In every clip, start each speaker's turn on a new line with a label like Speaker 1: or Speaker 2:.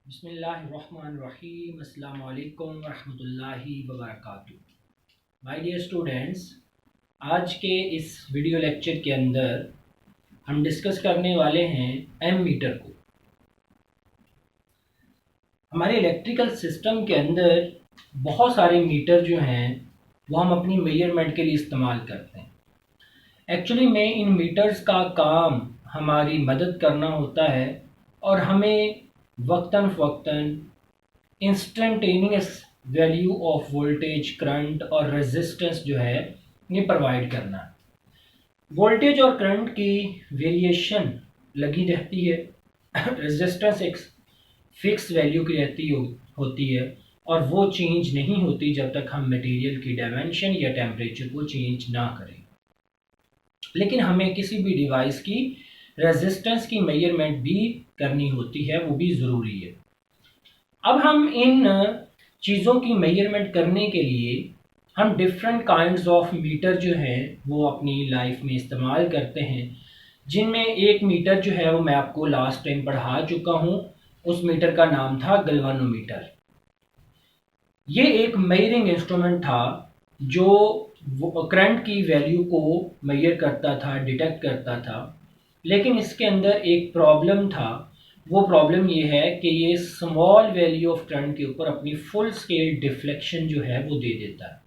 Speaker 1: बिस्मिल्लाहिर्रहमानिर्रहीम अस्सलामु अलैकुम वरहमतुल्लाहि वबरकातुहू। माय डियर स्टूडेंट्स, आज के इस वीडियो लेक्चर के अंदर हम डिस्कस करने वाले हैं एम मीटर को। हमारे इलेक्ट्रिकल सिस्टम के अंदर बहुत सारे मीटर जो हैं वो हम अपनी मेजरमेंट के लिए इस्तेमाल करते हैं। एक्चुअली में इन मीटर्स का काम हमारी मदद करना होता है और हमें वक्तन फ़वक्तन instantaneous value of voltage, current और रेजिस्टेंस जो है ये प्रोवाइड करना है। वोल्टेज और करंट की वेरिएशन लगी रहती है, रेजिस्टेंस एक फिक्स वैल्यू की होती है और वो चेंज नहीं होती जब तक हम मटेरियल की डायमेंशन या टेम्परेचर को चेंज ना करें। लेकिन हमें किसी भी डिवाइस की रेजिस्टेंस की मेजरमेंट भी करनी होती है, वो भी ज़रूरी है। अब हम इन चीज़ों की मेजरमेंट करने के लिए हम डिफरेंट काइंड्स ऑफ मीटर जो हैं वो अपनी लाइफ में इस्तेमाल करते हैं, जिनमें एक मीटर जो है वो मैं आपको लास्ट टाइम पढ़ा चुका हूँ। उस मीटर का नाम था गैल्वेनोमीटर। ये एक मेजरिंग इंस्ट्रूमेंट था जो करंट की वैल्यू को मेजर करता था, डिटेक्ट करता था। लेकिन इसके अंदर एक प्रॉब्लम था। वो प्रॉब्लम ये है कि ये स्मॉल वैल्यू ऑफ करंट के ऊपर अपनी फुल स्केल डिफ्लेक्शन जो है वो दे देता है,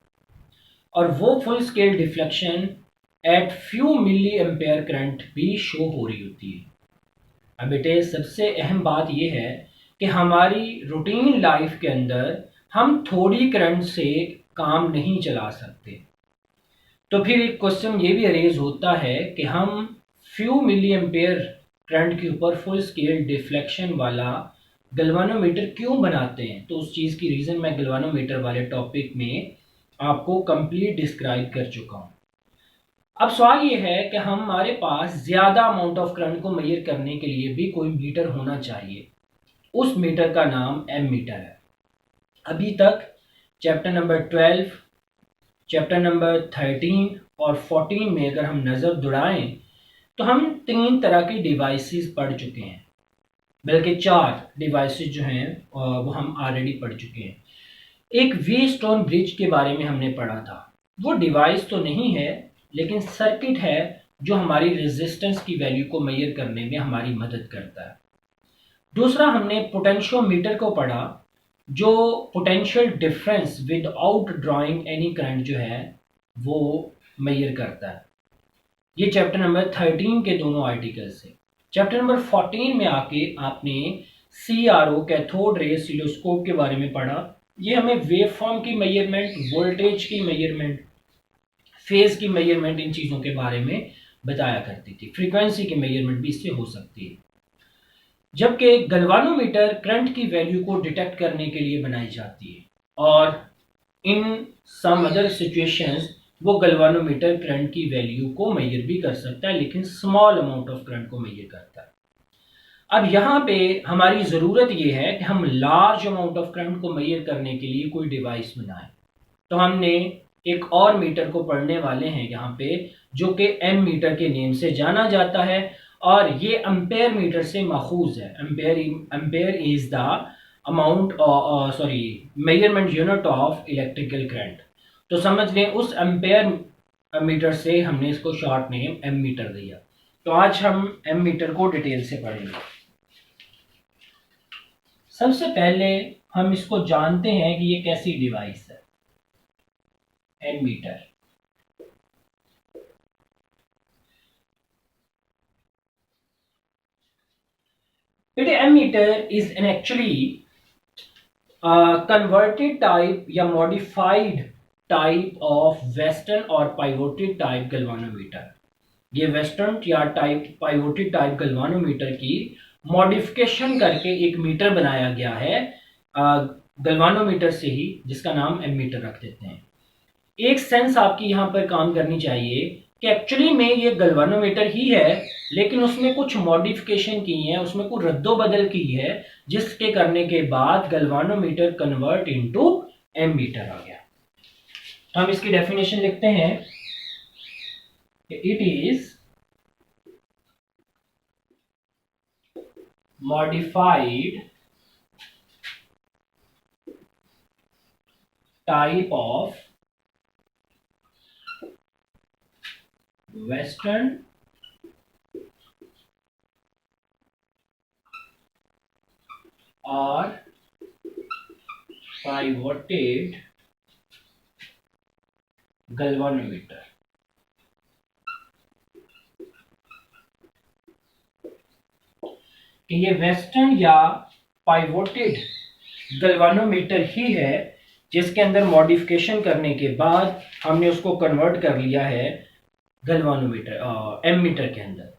Speaker 1: और वो full scale deflection at few milli ampere current भी शो हो रही होती है। अब बेटे, सबसे अहम बात ये है कि हमारी रूटीन लाइफ के अंदर हम थोड़ी करंट से काम नहीं चला सकते। तो फिर एक क्वेश्चन ये भी अरेज होता है कि हम फ्यू मिली एम्पेयर करंट के ऊपर फुल स्केल डिफ्लेक्शन वाला गैल्वेनोमीटर क्यों बनाते हैं। तो उस चीज़ की रीज़न मैं गैल्वेनोमीटर वाले टॉपिक में आपको कंप्लीट डिस्क्राइब कर चुका हूँ। अब सवाल ये है कि हमारे पास ज़्यादा अमाउंट ऑफ करंट को मेजर करने के लिए भी कोई मीटर होना चाहिए। उस मीटर का नाम एम मीटर है। अभी तक चैप्टर नंबर 12, चैप्टर नंबर 13 और 14 में अगर हम नज़र दौड़ाएं तो हम 3 तरह की डिवाइसेस पढ़ चुके हैं, बल्कि 4 डिवाइसेस जो हैं वो हम ऑलरेडी पढ़ चुके हैं। एक व्हीटस्टोन ब्रिज के बारे में हमने पढ़ा था। वो डिवाइस तो नहीं है, लेकिन सर्किट है जो हमारी रेजिस्टेंस की वैल्यू को मेजर करने में हमारी मदद करता है। दूसरा, हमने पोटेंशियोमीटर को पढ़ा, जो potential difference without drawing any current जो है वो मेजर करता है। ये चैप्टर नंबर 13 के दोनों आर्टिकल से। चैप्टर नंबर 14 में आके आपने CRO, कैथोड रे ऑसिलोस्कोप के बारे में पढ़ा। ये हमें वेव फॉर्म की मेजरमेंट, वोल्टेज की मेजरमेंट, फेज की मेजरमेंट, इन चीज़ों के बारे में बताया करती थी। फ्रीक्वेंसी की मेजरमेंट भी इससे हो सकती है। जबकि गैल्वेनोमीटर करंट की वैल्यू को डिटेक्ट करने के लिए बनाई जाती है, और इन सम अदर सिचुएशंस वो गैल्वेनोमीटर करंट की वैल्यू को मेजर भी कर सकता है, लेकिन स्मॉल अमाउंट ऑफ करंट को मेजर करता है। अब यहाँ पे हमारी ज़रूरत ये है कि हम लार्ज अमाउंट ऑफ करंट को मेजर करने के लिए कोई डिवाइस बनाएं। तो हमने एक और मीटर को पढ़ने वाले हैं यहाँ पे, जो कि एम मीटर के नेम से जाना जाता है, और ये एम्पेयर मीटर से माखूज है। Ampere is the amount sorry measurement unit of electrical current. तो समझ लें उस एम्पेयर मीटर से हमने इसको शॉर्ट नेम एम मीटर दिया। तो आज हम एम मीटर को डिटेल से पढ़ेंगे। सबसे पहले हम इसको जानते हैं कि ये कैसी डिवाइस है, एम मीटर। बेटे, ammeter is an actually converted type या मॉडिफाइड टाइप ऑफ वेस्टर्न और पाइवोटेड टाइप गैल्वेनोमीटर। ये वेस्टर्न या पाइवोटेड टाइप गैल्वेनोमीटर की मॉडिफिकेशन करके एक मीटर बनाया गया है गैल्वेनोमीटर से ही, जिसका नाम एम मीटर रख देते हैं। एक सेंस आपकी यहाँ पर काम करनी चाहिए कि एक्चुअली में ये गैल्वेनोमीटर ही है, लेकिन उसमें कुछ मॉडिफिकेशन की है, उसमें कुछ रद्दोबदल की है, जिसके करने के बाद galvanometer convert into ammeter आ गया। तो हम इसकी डेफिनेशन लिखते हैं। It is modified type of Western or pivoted galvanometer। कि ये वेस्टर्न या पाइवोटेड गल्वानोमीटर ही है जिसके अंदर मॉडिफिकेशन करने के बाद हमने उसको कन्वर्ट कर लिया है गल्वानोमीटर एमीटर के अंदर।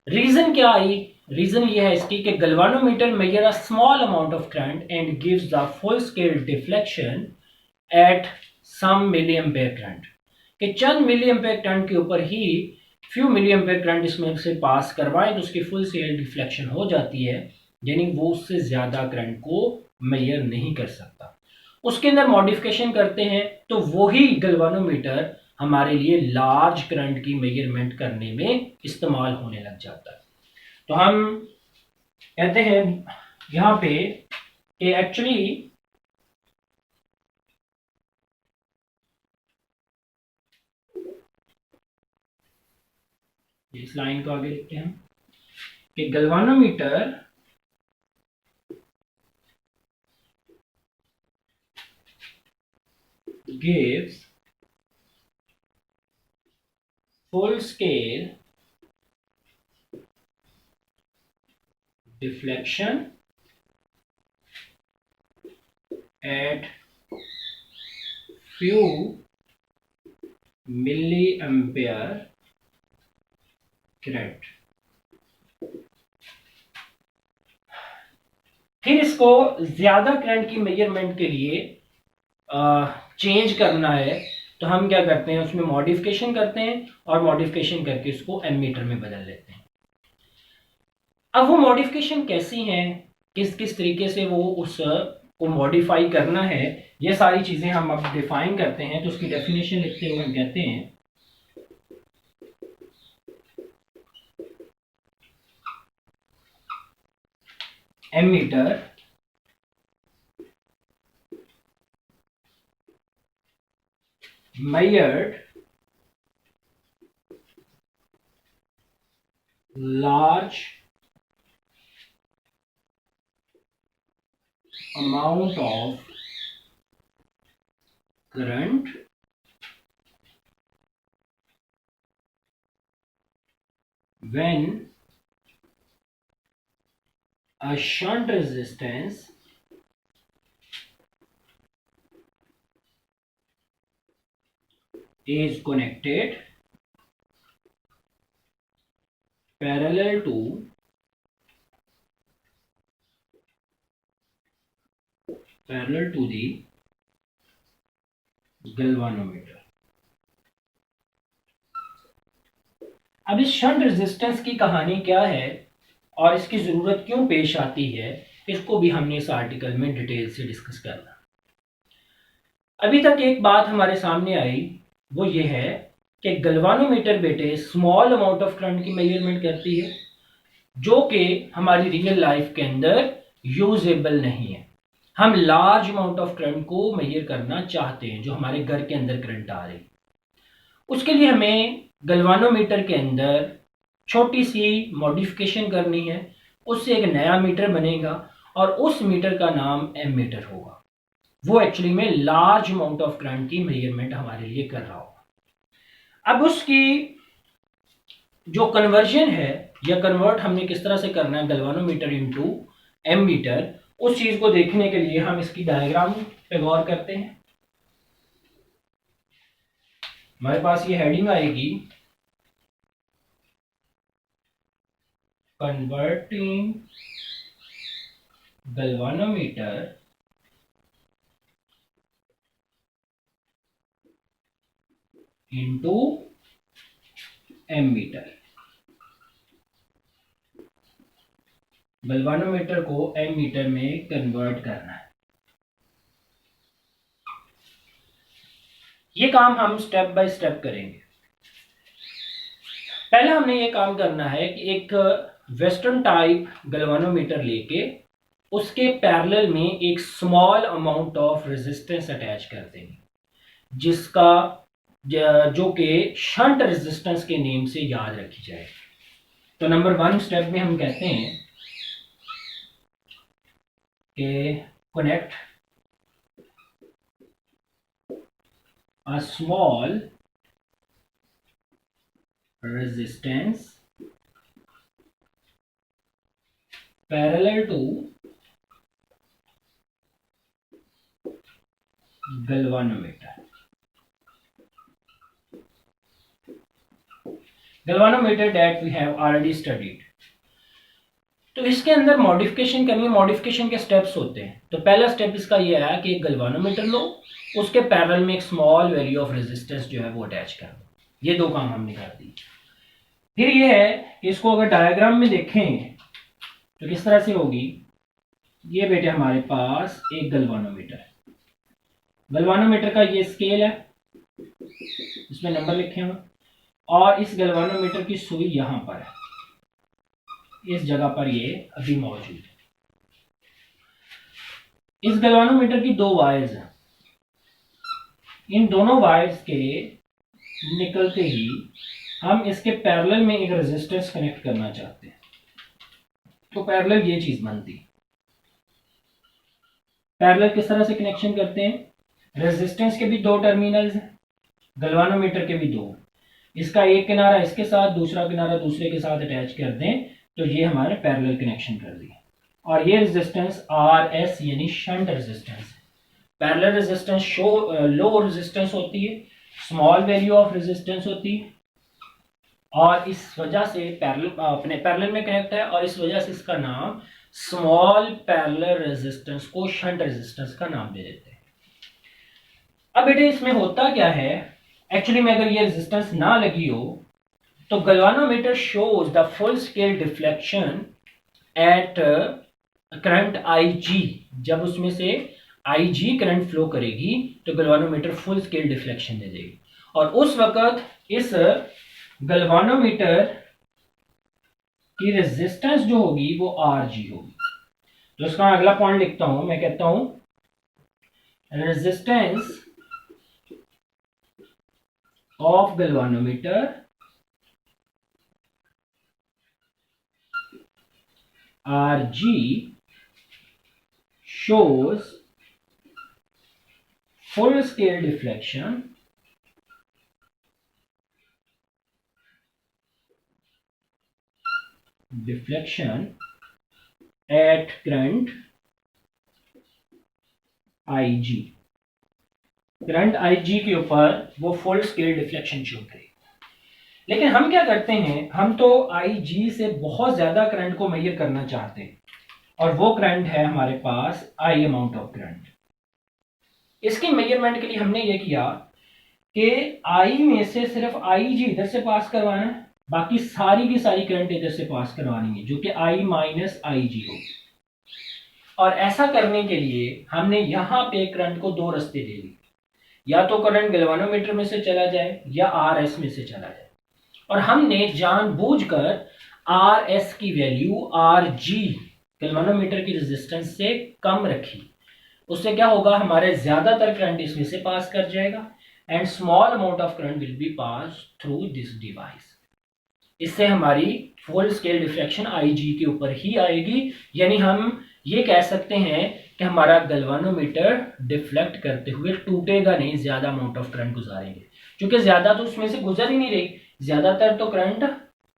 Speaker 1: रीजन क्या आई? रीजन ये है इसकी कि galvanometer measure a small amount of current and gives the full scale deflection at some milli ampere current. कि चंद मिली एम्पेयर करंट के ऊपर ही फ्यू मिली एम्पेयर करंट इसमें से पास करवाएं तो उसकी फुल स्केल डिफ्लेक्शन हो जाती है, यानी वो उससे ज्यादा करंट को मेजर नहीं कर सकता। उसके अंदर मॉडिफिकेशन करते हैं तो वही गल्वानोमीटर हमारे लिए लार्ज करंट की मेजरमेंट करने में इस्तेमाल होने लग जाता है। तो हम कहते हैं यहां पे कि एक्चुअली इस लाइन को आगे लिखते हैं कि गल्वानोमीटर gives full scale deflection at few milliampere current। फिर इसको ज्यादा करंट की मेजरमेंट के लिए चेंज करना है तो हम क्या करते हैं, उसमें मॉडिफिकेशन करते हैं और मॉडिफिकेशन करके उसको एमीटर में बदल लेते हैं। अब वो मॉडिफिकेशन कैसी हैं, किस किस तरीके से वो उस को मॉडिफाई करना है, ये सारी चीजें हम अब डिफाइन करते हैं। तो उसकी डेफिनेशन लिखते हुए हम कहते हैं ammeter measured large amount of current when a shunt resistance is connected parallel to the galvanometer। अब इस शंट रेजिस्टेंस की कहानी क्या है और इसकी जरूरत क्यों पेश आती है, इसको भी हमने इस आर्टिकल में डिटेल से डिस्कस करना। अभी तक एक बात हमारे सामने आई, वो ये है कि गल्वानोमीटर बेटे स्मॉल अमाउंट ऑफ करंट की मेजरमेंट करती है जो कि हमारी रियल लाइफ के अंदर यूजेबल नहीं है। हम लार्ज अमाउंट ऑफ करंट को मेजर करना चाहते हैं जो हमारे घर के अंदर करंट आ रही, उसके लिए हमें गल्वानोमीटर के अंदर छोटी सी मॉडिफिकेशन करनी है। उससे एक नया मीटर बनेगा और उस मीटर का नाम एमीटर होगा। वो एक्चुअली में लार्ज अमाउंट ऑफ करंट की मेजरमेंट हमारे लिए कर रहा होगा। अब उसकी जो कन्वर्जन है या कन्वर्ट हमने किस तरह से करना है गल्वानोमीटर इनटू एमीटर, उस चीज को देखने के लिए हम इसकी डायग्राम पे गौर करते हैं। हमारे पास ये हेडिंग आएगी कन्वर्टिंग गल्वानोमीटर इनटू एमीटर। गल्वानोमीटर को एमीटर में कन्वर्ट करना है। ये काम हम स्टेप बाय स्टेप करेंगे। पहले हमने ये काम करना है कि एक वेस्टर्न टाइप गल्वानोमीटर लेके उसके पैरेलल में एक small amount of resistance attach कर देंगे, जिसका जो कि शंट रेजिस्टेंस के नेम से याद रखी जाए। तो नंबर 1 स्टेप में हम कहते हैं कि connect a small resistance parallel to galvanometer that we have already studied। तो इसके अंदर मॉडिफिकेशन करनी है। मॉडिफिकेशन के स्टेप्स होते हैं। तो पहला स्टेप इसका ये है कि एक गल्वानोमीटर लो, उसके पैरेलल में एक स्मॉल वैल्यू ऑफ रेजिस्टेंस जो है वो अटैच कर दो। ये दो काम हमने कर दी। फिर ये है कि इसको अगर डायग्राम में देखें तो किस तरह से होगी। ये बेटे हमारे पास एक गल्वानोमीटर है। गल्वानोमीटर का ये स्केल है, इसमें नंबर लिखे हुए, और इस गल्वानोमीटर की सुई यहां पर है, इस जगह पर ये अभी मौजूद है। इस गल्वानोमीटर की दो वायर्स हैं। इन दोनों वायर्स के निकलते ही हम इसके पैरेलल में एक रेजिस्टेंस कनेक्ट करना चाहते हैं। तो पैरेलल ये चीज बनती है। पैरेलल किस तरह से कनेक्शन करते हैं। रेजिस्टेंस के भी दो टर्मिनल्स हैं, गल्वानोमीटर के भी दो। इसका एक किनारा इसके साथ, दूसरा किनारा दूसरे के साथ अटैच कर दें तो ये हमारे पैरेलल कनेक्शन कर दिए। और ये रेजिस्टेंस आर एस यानी शंट रेजिस्टेंस है। पैरेलल रेजिस्टेंस लो रेजिस्टेंस होती है, स्मॉल वैल्यू ऑफ रेजिस्टेंस होती है, और इस वजह से अपने पैरेलल में कनेक्ट है, और इस वजह से इसका नाम स्मॉल पैरेलल रेजिस्टेंस को शंट रेजिस्टेंस का नाम दे देते हैं। अब बेटे इसमें होता क्या है, एक्चुअली में अगर ये रेजिस्टेंस ना लगी हो तो galvanometer shows the full scale deflection at current IG। जब उसमें से IG करंट फ्लो करेगी तो गल्वानोमीटर फुल स्केल डिफ्लेक्शन दे देगी, और उस वक्त इस गल्वानोमीटर की रेजिस्टेंस जो होगी वो RG होगी। तो इसका अगला पॉइंट लिखता हूं, मैं कहता हूं resistance of galvanometer RG shows full scale deflection at current IG। Current IG के ऊपर वो फुल स्केल डिफ्लेक्शन शो करेगी। लेकिन हम क्या करते हैं, हम तो IG से बहुत ज्यादा करंट को मेजर करना चाहते हैं, और वो करंट है हमारे पास I अमाउंट ऑफ करंट। इसकी मेजरमेंट के लिए हमने ये किया कि I में से सिर्फ IG इधर से पास करवाना है, बाकी सारी की सारी करंट इधर से पास करवानी है, जो कि I माइनस IG होगी। और ऐसा करने के लिए हमने यहां पे करंट को दो रास्ते दे दिए, या तो करंट गल्वानोमीटर में से चला जाए या RS में से चला जाए। और हमने जानबूझकर RS की वैल्यू RG गल्वानोमीटर की रेजिस्टेंस से कम रखी। उससे क्या होगा, हमारे ज्यादातर करंट इसमें से पास कर जाएगा, and small amount of current will be pass through this device. इससे हमारी फुल स्केल डिफ्लेक्शन IG के ऊपर ही आएगी। यानी हम ये कह सकते हैं कि हमारा गल्वानोमीटर डिफ्लेक्ट करते हुए टूटेगा नहीं, ज्यादा अमाउंट ऑफ करंट गुजारेंगे, क्योंकि ज्यादा तो उसमें से गुजर ही नहीं रही। ज्यादातर तो करंट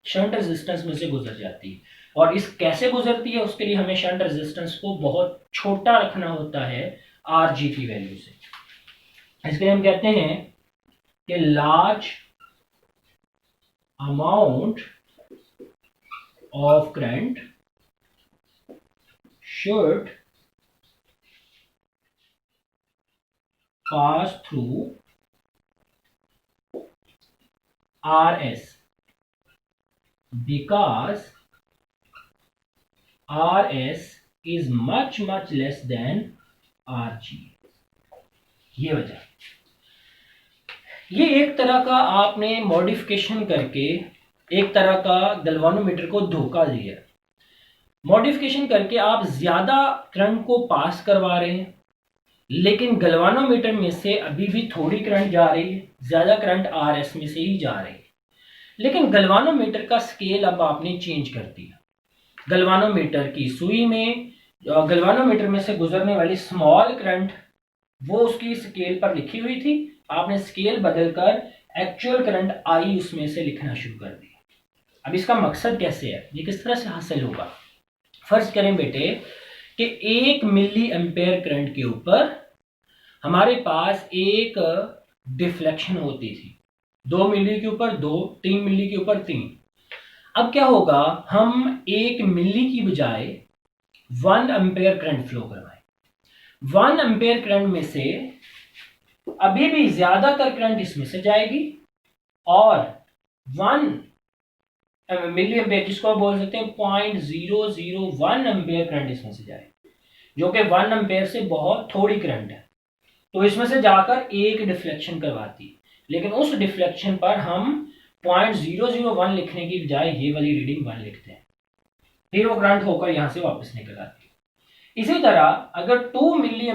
Speaker 1: शंट रेजिस्टेंस में से गुजर जाती है, और इस कैसे गुजरती है उसके लिए हमें शंट रेजिस्टेंस को बहुत छोटा रखना होता है RG की वैल्यू से। इसके लिए हम कहते हैं कि large amount of current should pass through RS because RS is much less than RG। ये वजह, ये एक तरह का आपने मॉडिफिकेशन करके एक तरह का गल्वानोमीटर को धोखा दिया। मॉडिफिकेशन करके आप ज़्यादा करंट को पास करवा रहे हैं, लेकिन गलवानोमीटर में से अभी भी थोड़ी करंट जा रही है, ज़्यादा करंट आरएस में से ही जा रही है। लेकिन गलवानोमीटर का स्केल अब आपने चेंज कर दिया। गलवानोमीटर की सुई में, गलवानोमीटर में से गुजरने वाली स्मॉल करंट वो उसकी स्केल पर लिखी हुई थी, आपने स्केल बदलकर एक्चुअल करंट आई उसमें से लिखना शुरू कर दिया। अब इसका मकसद कैसे है, ये किस तरह से हासिल होगा? फर्ज करें बेटे कि 1 मिली एम्पेयर करंट के ऊपर हमारे पास एक डिफ्लेक्शन होती थी, 2 मिली के ऊपर 2, 3 मिली के ऊपर 3। अब क्या होगा, हम 1 मिली की बजाय 1 एम्पेयर करंट फ्लो करवाएं। 1 एम्पेयर करंट में से अभी भी ज्यादातर करंट इसमें से जाएगी और 1 मिली एम्पेयर, जिसको आप बोल सकते हैं 0.001 एम्पेयर करंट इसमें से जाएगी, जो कि 1 एम्पेयर से बहुत थोड़ी करंट है। तो इसमें से जाकर एक डिफ्लेक्शन करवाती है, लेकिन उस डिफ्लेक्शन पर हम 0.001 लिखने की बजाय ये वाली रीडिंग 1 लिखते हैं, फिर वो करंट होकर यहां से वापस निकल आती है। इसी तरह अगर 2 मिली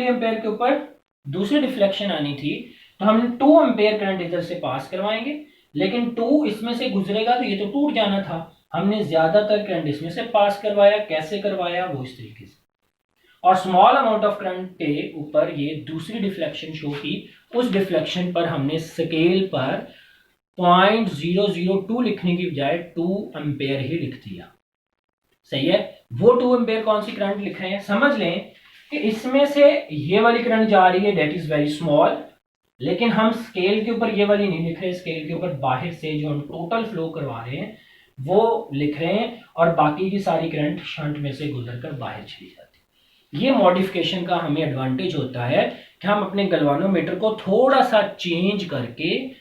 Speaker 1: एम्पेयर के ऊपर दूसरी डिफ्लेक्शन आनी थी तो हम 2 एम्पेयर करंट इधर से पास करवाएंगे, लेकिन 2 इसमें से गुजरेगा तो ये तो टूट जाना था, हमने ज्यादातर करंट इसमें से पास करवाया। कैसे करवाया, वो इस तरीके से, और स्मॉल अमाउंट ऑफ करंट के ऊपर ये दूसरी डिफ्लेक्शन शो की, उस डिफ्लेक्शन पर हमने स्केल पर 0.002 लिखने की बजाय 2 एम्पेयर ही लिख दिया। सही है, वो 2 एम्पेयर कौन सी करंट लिख रहे हैं, समझ लें कि इसमें से ये वाली करंट जा रही है, दैट इज वेरी स्मॉल, लेकिन हम स्केल के ऊपर ये वाली नहीं लिख रहे, स्केल के ऊपर बाहर से जो हम टोटल फ्लो करवा रहे हैं वो लिख रहे हैं, और बाकी की सारी करंट शंट में से गुजरकर बाहर चली जाती है। ये मॉडिफिकेशन का हमें एडवांटेज होता है कि हम अपने गलवानोमीटर को थोड़ा सा चेंज करके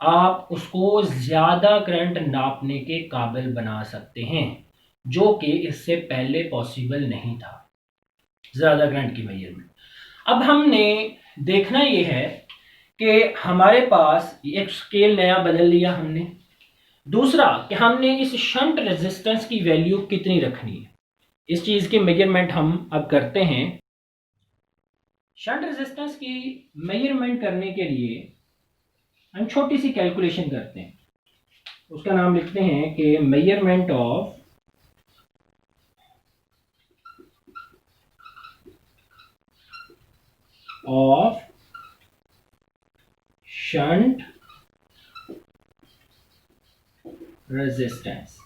Speaker 1: आप उसको ज्यादा करंट नापने के काबिल बना सकते हैं, जो कि इससे पहले पॉसिबल नहीं था, ज्यादा करंट की मेजरमेंट। अब हमने देखना यह है कि हमारे पास एक स्केल नया बदल लिया हमने, दूसरा कि हमने इस शंट रेजिस्टेंस की वैल्यू कितनी रखनी है, इस चीज की मेजरमेंट हम अब करते हैं। शंट रेजिस्टेंस की मेजरमेंट करने के लिए हम छोटी सी कैलकुलेशन करते हैं, उसका नाम लिखते हैं कि मेजरमेंट ऑफ शंट रेजिस्टेंस।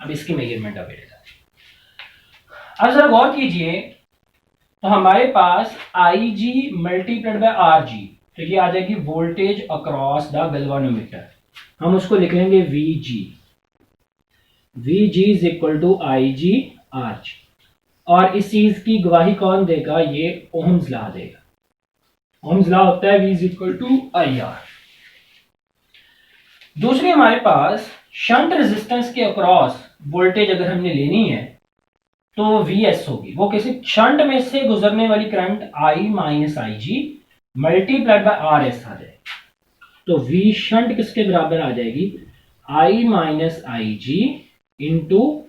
Speaker 1: अब इसकी मेजरमेंट अवेलेबल है। अब जरा गौर कीजिए, तो हमारे पास आई G multiplied by R G, तो ये आ जाएगी वोल्टेज अक्रॉस द गलवानोमीटर, हम उसको लिख लेंगे V G. V G is equal to I G R G, और इस चीज की गवाही कौन देगा, ये ओम्स लॉ देगा। ओम्स लॉ होता है V is equal to I R. दूसरी हमारे पास शंट रेजिस्टेंस के अक्रॉस वोल्टेज अगर हमने लेनी है तो वी एस होगी, वो किसी शंट में से गुजरने वाली current I minus I G multiplied by R S आ जाएगी। तो वी शंट किसके बराबर आ जाएगी, I minus I G into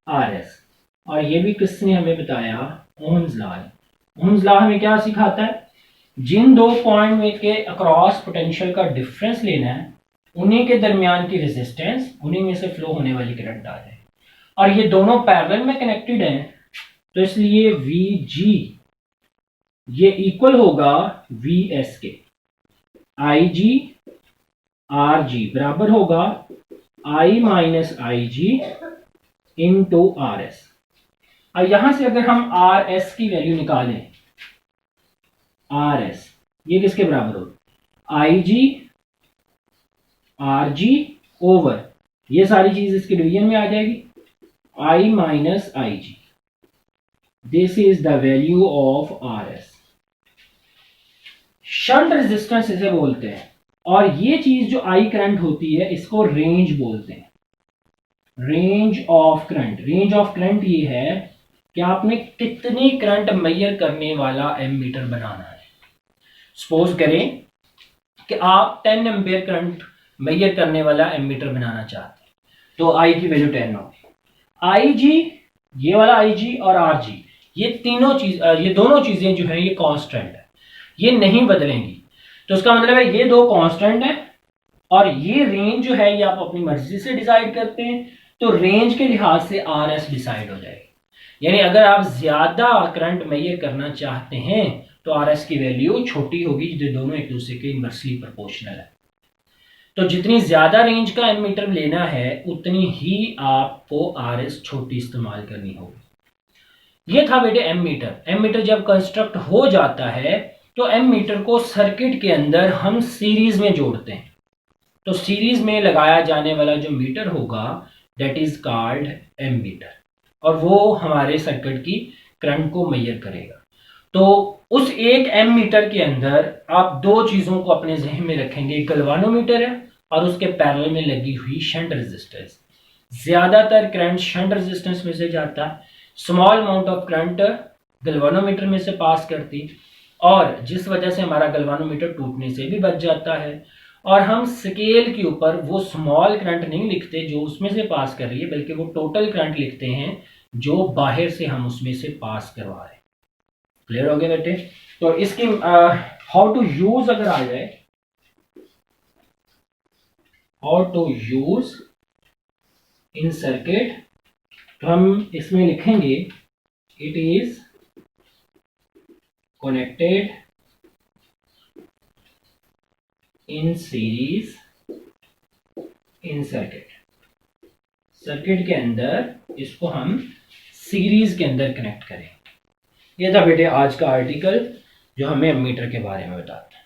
Speaker 1: R S, और ये भी किसने हमें बताया, ओम्स लॉ। ओम्स लॉ हमें क्या सिखाता है, जिन दो पॉइंट में के अक्रॉस पोटेंशियल का डिफरेंस लेना है, उन्हीं के दरमियान की रेजिस्टेंस, उन्हीं में से फ्लो होने वाली करंट आ जाए, और ये दोनों पैरेलल में कनेक्टेड हैं, तो इसलिए वी जी ये इक्वल होगा वी एस के। आई जी आर जी बराबर होगा आई minus I G into R S. और यहां से अगर हम आर एस की वैल्यू निकालें, आर एस ये किसके बराबर होगा, आई जी आर जी ओवर, ये सारी चीज इसके डिवीजन में आ जाएगी, I minus Ig. This is the value of RS. Shunt resistance इसे बोलते हैं, और ये चीज जो आई करंट होती है इसको रेंज बोलते हैं, range of current. Range of current ये है कि आपने कितनी करंट मेजर करने वाला एमीटर बनाना है। सपोज करें कि आप 10 एम्पेयर करंट मेजर करने वाला एमीटर बनाना चाहते हैं, तो आई की वैल्यू 10 होगी। आई जी, ये वाला आई जी और आर जी, ये दोनों चीजें जो है ये कांस्टेंट है, ये नहीं बदलेंगी। तो उसका मतलब है ये दो कांस्टेंट है और ये रेंज जो है ये आप अपनी मर्जी से डिसाइड करते हैं, तो रेंज के लिहाज से आर एस डिसाइड हो जाएगी। यानी अगर आप ज्यादा करंट मेजर करना चाहते हैं तो आर एस की वैल्यू छोटी होगी, जो दोनों एक दूसरे के इनवर्सली प्रोपोर्शनल है। तो जितनी ज्यादा रेंज का एमीटर लेना है उतनी ही आपको आर एस छोटी इस्तेमाल करनी होगी। ये था बेटे एम मीटर। एम मीटर जब कंस्ट्रक्ट हो जाता है तो एम मीटर को सर्किट के अंदर हम सीरीज में जोड़ते हैं। तो सीरीज में लगाया जाने वाला जो मीटर होगा that is called ammeter, और वो हमारे सर्किट की करंट को मेजर करेगा। तो उस एक एम मीटर के अंदर आप दो चीजों को अपने जहन में रखेंगे, एक गल्वानोमीटर है और उसके पैरेलल में लगी हुई शंट रेजिस्टेंस। ज्यादातर करंट शंट रेजिस्टेंस में से जाता है, स्मॉल अमाउंट ऑफ करंट गल्वानोमीटर में से पास करती, और जिस वजह से हमारा गल्वानोमीटर टूटने से भी बच जाता है। और हम स्केल के ऊपर वो स्मॉल करंट नहीं लिखते जो उसमें से पास कर रही है, बल्कि वो टोटल करंट लिखते हैं जो बाहर से हम उसमें से पास करवा रहे हैं। क्लियर हो गया बेटे? तो इसकी हाउ टू यूज अगर आ जाए, how to use in circuit, तो हम इसमें लिखेंगे it is connected in series in circuit. Circuit के अंदर इसको हम सीरीज के अंदर कनेक्ट करें। ये था बेटे आज का आर्टिकल जो हमें एमीटर के बारे में बताता है।